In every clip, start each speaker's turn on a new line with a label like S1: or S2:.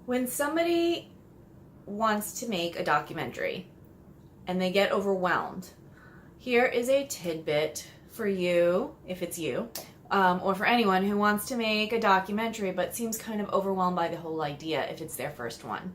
S1: When somebody wants to make a documentary and they get overwhelmed, here is a tidbit for you, if it's you, or for anyone who wants to make a documentary but seems kind of overwhelmed by the whole idea if it's their first one.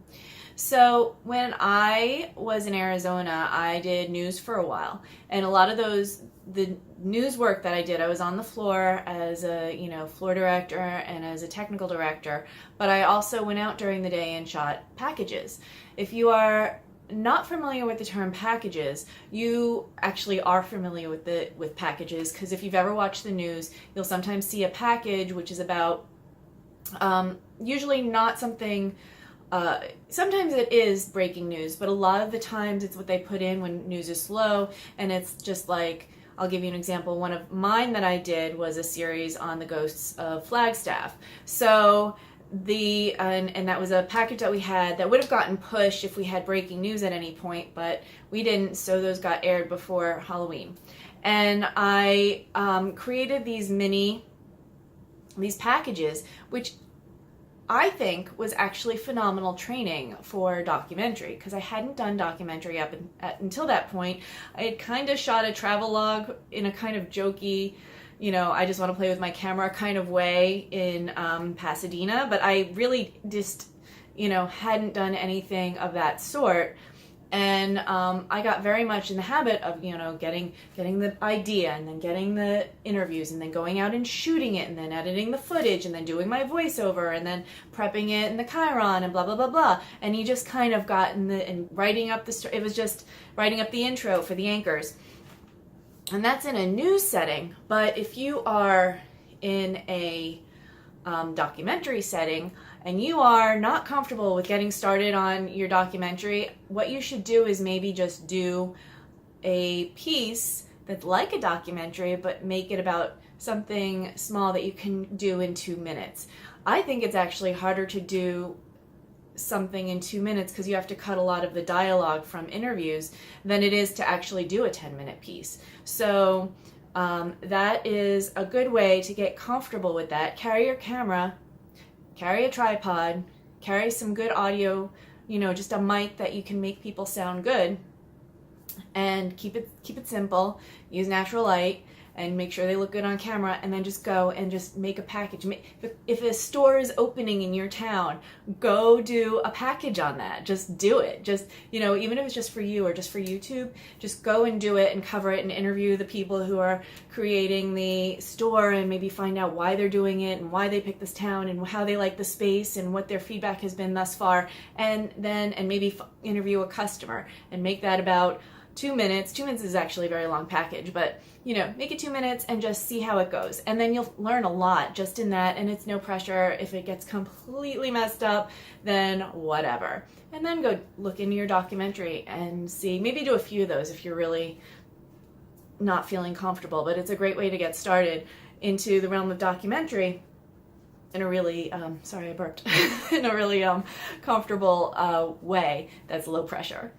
S1: So when I was in Arizona, I did news for a while, and a lot of the news work that I did, I was on the floor as a floor director and as a technical director, but I also went out during the day and shot packages. If you are not familiar with the term packages, you actually are familiar with packages, because if you've ever watched the news, you'll sometimes see a package which is about usually not something. Sometimes it is breaking news, but a lot of the times it's what they put in when news is slow, and it's just like, I'll give you an example. One of mine that I did was a series on the ghosts of Flagstaff. So and that was a package that we had that would have gotten pushed if we had breaking news at any point, but we didn't, so those got aired before Halloween. And I created these packages, which I think was actually phenomenal training for documentary, because I hadn't done documentary until that point. I had kind of shot a travel log in a kind of jokey, I just want to play with my camera kind of way in Pasadena, but I really just, hadn't done anything of that sort. And I got very much in the habit of, getting the idea, and then getting the interviews, and then going out and shooting it, and then editing the footage, and then doing my voiceover, and then prepping it in the Chiron, and blah, blah, blah, blah. And you just kind of got and writing up it was just writing up the intro for the anchors. And that's in a news setting. But if you are in a documentary setting, and you are not comfortable with getting started on your documentary, what you should do is maybe just do a piece that's like a documentary, but make it about something small that you can do in 2 minutes. I think it's actually harder to do something in 2 minutes, because you have to cut a lot of the dialogue from interviews, than it is to actually do a 10-minute piece. So that is a good way to get comfortable with that. Carry your camera, carry a tripod, carry some good audio, just a mic that you can make people sound good, and keep it simple. Use natural light, and make sure they look good on camera, and then just go and just make a package. If a store is opening in your town, go do a package on that. Just do it. Just, even if it's just for you or just for YouTube, just go and do it and cover it and interview the people who are creating the store, and maybe find out why they're doing it and why they picked this town and how they like the space and what their feedback has been thus far. And maybe interview a customer and make that about 2 minutes. 2 minutes is actually a very long package, but make it 2 minutes and just see how it goes. And then you'll learn a lot just in that, and it's no pressure. If it gets completely messed up, then whatever. And then go look into your documentary and see, maybe do a few of those if you're really not feeling comfortable. But it's a great way to get started into the realm of documentary in a really, sorry I burped, in a really comfortable way that's low pressure.